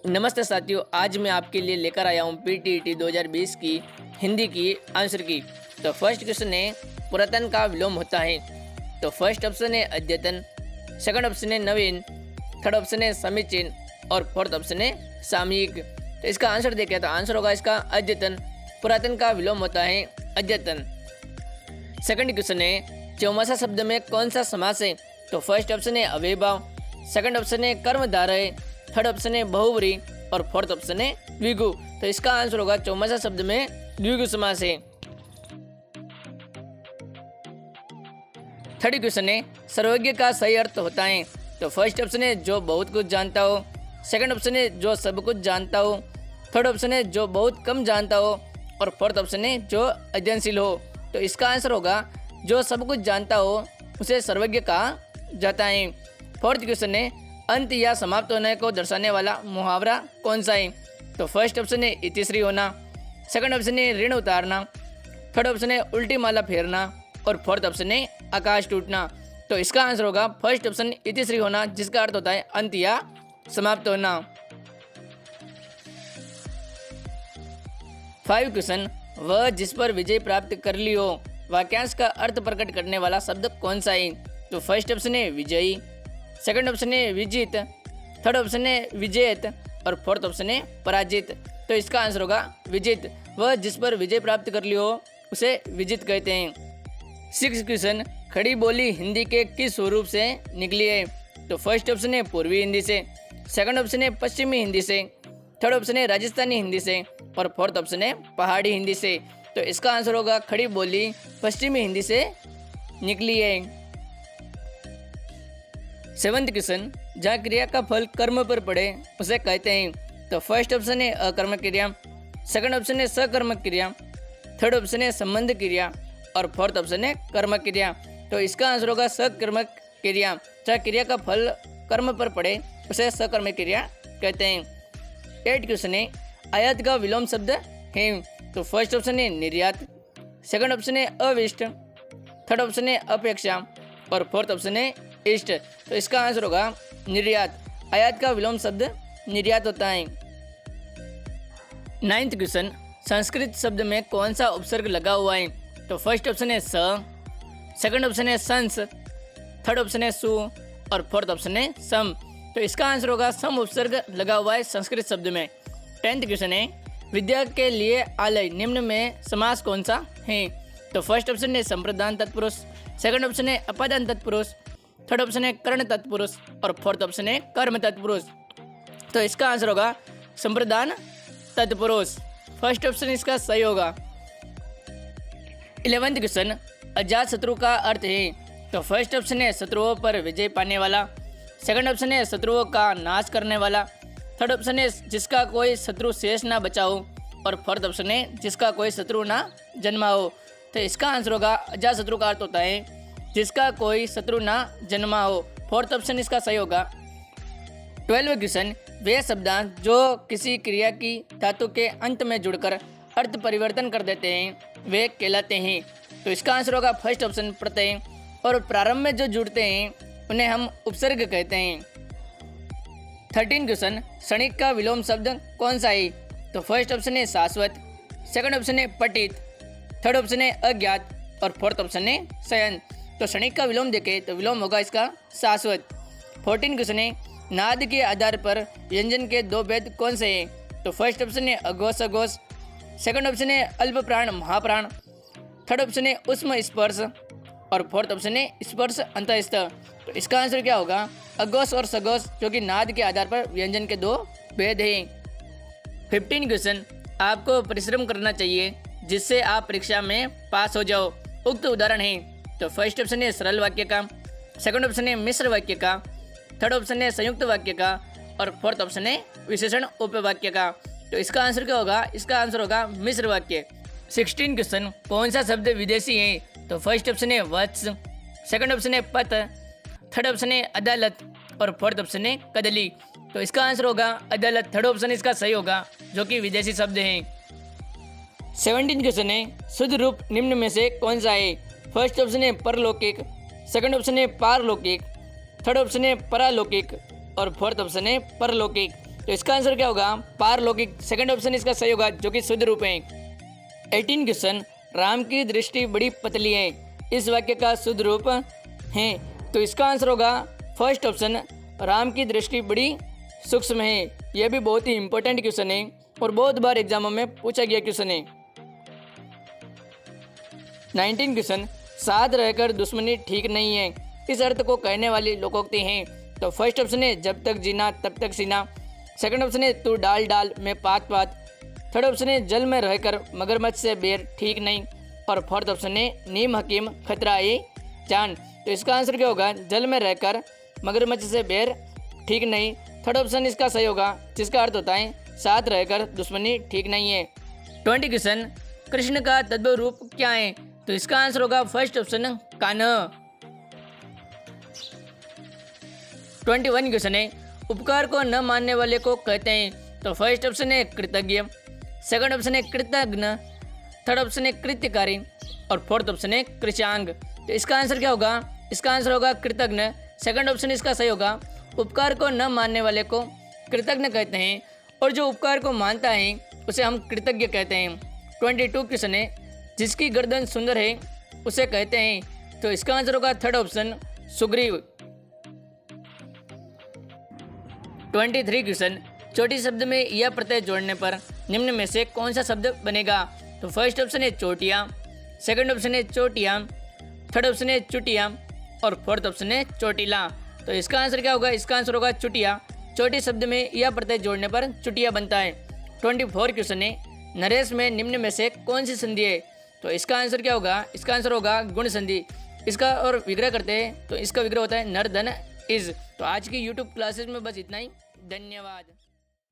नमस्ते साथियों, आज मैं आपके लिए लेकर आया हूँ पीटीईटी 2020 की हिंदी की आंसर की। तो फर्स्ट क्वेश्चन है पुरातन का विलोम होता है। तो फर्स्ट ऑप्शन है अद्यतन, सेकंड ऑप्शन है नवीन, थर्ड ऑप्शन है समीचीन और फोर्थ ऑप्शन है सामयिक। तो इसका आंसर देखें तो आंसर होगा इसका अद्यतन। पुरातन का विलोम होता है अद्यतन। सेकंड क्वेश्चन है चौमासा शब्द में कौन सा समास है। तो फर्स्ट ऑप्शन है अव्ययभाव, सेकंड ऑप्शन है कर्मधारय, थर्ड ऑप्शन है बहुव्रीहि और फोर्थ ऑप्शन है द्विगु। तो इसका आंसर होगा चौमासा शब्द में द्विगु समास है। थर्ड क्वेश्चन है सर्वज्ञ का सही अर्थ होता है। तो फर्स्ट ऑप्शन है जो बहुत कुछ जानता हो, सेकंड ऑप्शन है जो सब कुछ जानता हो, थर्ड ऑप्शन है जो बहुत कम जानता हो और फोर्थ ऑप्शन है जो अध्ययनशील हो। तो इसका आंसर होगा जो सब कुछ जानता हो उसे सर्वज्ञ कहा जाता है। फोर्थ क्वेश्चन है अंत या समाप्त होने को दर्शाने वाला मुहावरा कौन सा है। तो फर्स्ट ऑप्शन है इतिश्री होना, सेकंड ऑप्शन है ऋण उतारना, थर्ड ऑप्शन है उल्टी माला फेरना और फोर्थ ऑप्शन है आकाश टूटना। तो इसका आंसर होगा फर्स्ट ऑप्शन इतिश्री होना, जिसका अर्थ होता है अंत या समाप्त होना। 5 क्वेश्चन वह जिस पर विजय प्राप्त कर ली हो वाक्यांश का अर्थ प्रकट करने वाला शब्द कौन सा है। तो फर्स्ट ऑप्शन है विजयी, सेकंड ऑप्शन है विजित, थर्ड ऑप्शन है विजेत और फोर्थ ऑप्शन है पराजित। तो इसका आंसर होगा विजित। वह जिस पर विजय प्राप्त कर ली हो उसे विजित कहते हैं। 6 क्वेश्चन खड़ी बोली हिंदी के किस स्वरूप से निकली है। तो फर्स्ट ऑप्शन है पूर्वी हिंदी से, सेकंड ऑप्शन है पश्चिमी हिंदी से, थर्ड ऑप्शन है राजस्थानी हिंदी से और फोर्थ ऑप्शन है पहाड़ी हिंदी से। तो इसका आंसर होगा खड़ी बोली पश्चिमी हिंदी से निकली है। 7th क्वेश्चन जहाँ क्रिया का फल कर्म पर पड़े उसे कहते हैं। तो फर्स्ट ऑप्शन है अकर्मक क्रिया, सेकंड ऑप्शन है सकर्मक क्रिया, थर्ड ऑप्शन है संबंध क्रिया और फोर्थ ऑप्शन है कर्मक क्रिया। तो इसका आंसर होगा सकर्मक क्रिया। जहाँ क्रिया का फल कर्म पर पड़े उसे सकर्मक क्रिया कहते हैं। 8 क्वेश्चन है आयात का विलोम शब्द है। तो फर्स्ट ऑप्शन है निर्यात, सेकंड ऑप्शन है अविष्ट, थर्ड ऑप्शन है अपेक्षा और फोर्थ ऑप्शन है इष्ट। तो इसका आंसर होगा निर्यात। आयात का विलोम शब्द निर्यात होता है। 9th क्वेश्चन संस्कृत शब्द में कौन सा उपसर्ग लगा हुआ है। तो फर्स्ट ऑप्शन है स, सेकंड ऑप्शन है संस, थर्ड ऑप्शन है सु और फोर्थ ऑप्शन है सम। तो इसका आंसर होगा सम उपसर्ग लगा हुआ है संस्कृत शब्द में। 10th क्वेश्चन है विद्या के लिए आलय निम्न में समास कौन सा है। तो फर्स्ट ऑप्शन है संप्रदान तत्पुरुष, सेकंड ऑप्शन है अपादान तत्पुरुष, थर्ड ऑप्शन है कर्ण तत्पुरुष और फोर्थ ऑप्शन है कर्म तत्पुरुष। तो इसका आंसर होगा संप्रदान तत्पुरुष। फर्स्ट ऑप्शन इसका सही होगा। 11th क्वेश्चन अजात शत्रु का अर्थ है। तो फर्स्ट ऑप्शन है शत्रुओं पर विजय पाने वाला, सेकंड ऑप्शन है शत्रुओं का नाश करने वाला, थर्ड ऑप्शन है जिसका कोई शत्रु शेष ना बचा हो और फोर्थ ऑप्शन है जिसका कोई शत्रु ना जन्मा हो। तो इसका आंसर होगा अजात शत्रु का अर्थ होता है जिसका कोई शत्रु ना जन्मा हो। फोर्थ ऑप्शन इसका सही होगा। 12वां क्वेश्चन वे शब्दांश जो किसी क्रिया की धातु के अंत में जुड़कर अर्थ परिवर्तन कर देते हैं वे कहलाते हैं। तो इसका आंसर होगा फर्स्ट ऑप्शन प्रत्यय। और प्रारंभ में जो जुड़ते हैं उन्हें हम उपसर्ग कहते हैं। 13 क्वेश्चन क्षणिक का विलोम शब्द कौन सा है। तो फर्स्ट ऑप्शन है शाश्वत, सेकंड ऑप्शन है पठित, थर्ड ऑप्शन है अज्ञात और फोर्थ ऑप्शन है शयन। तो क्षणिक का विलोम देखें तो विलोम होगा इसका शाश्वत। 14 क्वेश्चन है नाद के आधार पर व्यंजन के दो भेद कौन से हैं। तो फर्स्ट ऑप्शन है अघोष अघोष, सेकंड ऑप्शन है अल्प प्राण महाप्राण, थर्ड ऑप्शन है उष्म स्पर्श और फोर्थ ऑप्शन है स्पर्श अंतःस्थ। तो इसका आंसर क्या होगा अघोष और सघोष, जो कि नाद के आधार पर व्यंजन के दो भेद हैं। 15 क्वेश्चन आपको परिश्रम करना चाहिए जिससे आप परीक्षा में पास हो जाओ। उक्त उदाहरण है। तो फर्स्ट ऑप्शन है सरल वाक्य का, सेकंड ऑप्शन है मिश्र वाक्य का, थर्ड ऑप्शन है संयुक्त वाक्य का और फोर्थ ऑप्शन है विशेषण उपवाक्य का। तो इसका आंसर क्या होगा, इसका आंसर होगा मिश्र वाक्य। 16 क्वेश्चन कौन सा शब्द विदेशी है। तो फर्स्ट ऑप्शन है वत्स, सेकंड ऑप्शन है पथ, थर्ड ऑप्शन है अदालत और फोर्थ ऑप्शन है कदली। तो इसका आंसर होगा अदालत। थर्ड ऑप्शन इसका सही होगा जो कि विदेशी शब्द है। 17 क्वेश्चन है शुद्ध रूप निम्न में से कौन सा है। फर्स्ट ऑप्शन है परलौकिक, सेकंड ऑप्शन है पारलौकिक, थर्ड ऑप्शन है परालौकिक और फोर्थ ऑप्शन है परलौकिक। तो इसका आंसर क्या होगा? पारलौकिक। सेकंड ऑप्शन इसका सही होगा, जो कि शुद्ध रूप है। 18 क्वेश्चन, राम की दृष्टि बड़ी पतली है, इस वाक्य का शुद्ध रूप है। तो इसका आंसर होगा फर्स्ट ऑप्शन, राम की दृष्टि बड़ी सूक्ष्म है। यह भी बहुत ही इंपॉर्टेंट क्वेश्चन है और बहुत बार एग्जामों में पूछा गया क्वेश्चन है। 19 क्वेश्चन, साथ रहकर दुश्मनी ठीक नहीं है, इस अर्थ को कहने वाली लोकोक्ति है। तो फर्स्ट ऑप्शन है जब तक जीना तब तक सीना। सेकंड ऑप्शन है तू डाल डाल मैं पात पात। थर्ड ऑप्शन है जल में रहकर मगरमच्छ से बैर ठीक नहीं। और फोर्थ ऑप्शन है नीम हकीम खतरा ए जान। तो इसका आंसर क्या होगा? जल में रहकर मगरमच्छ से बैर ठीक नहीं। थर्ड ऑप्शन इसका सही होगा, जिसका अर्थ होता है साथ रहकर दुश्मनी ठीक नहीं है। 20 क्वेश्चन, कृष्ण का तद्भव रूप क्या है? तो इसका आंसर होगा फर्स्ट ऑप्शन, कान्हा। 21 क्वेश्चन है, उपकार को न मानने वाले को कहते हैं। तो फर्स्ट ऑप्शन है कृतज्ञ, सेकंड ऑप्शन है कृतज्ञ, थर्ड ऑप्शन है कृत्यकारी और फोर्थ ऑप्शन है कृशांग। तो इसका आंसर क्या होगा? इसका आंसर होगा कृतज्ञ। सेकंड ऑप्शन इसका सही होगा। उपकार को न मानने वाले को कृतज्ञ कहते हैं और जो उपकार को मानता है उसे हम कृतज्ञ कहते हैं। 22 क्वेश्चन है, जिसकी गर्दन सुंदर है उसे कहते हैं। तो इसका आंसर होगा थर्ड ऑप्शन, सुग्रीव। 23 क्वेश्चन, चोटी शब्द में यह प्रत्यय जोड़ने पर निम्न में से कौन सा शब्द बनेगा? तो फर्स्ट ऑप्शन है चोटियाँ, सेकंड ऑप्शन है चोटियाँ, थर्ड ऑप्शन है चुटिया और फोर्थ ऑप्शन है चोटिला। तो इसका आंसर क्या होगा? इसका आंसर होगा चुटिया। चोटी शब्द में यह प्रत्यय जोड़ने पर चुटिया बनता है। 24 क्वेश्चन है, नरेश में निम्न में से कौन सी संधि है? तो इसका आंसर क्या होगा? इसका आंसर होगा गुण संधि। इसका और विग्रह करते हैं तो इसका विग्रह होता है नर धन इज। तो आज की यूट्यूब क्लासेस में बस इतना ही। धन्यवाद।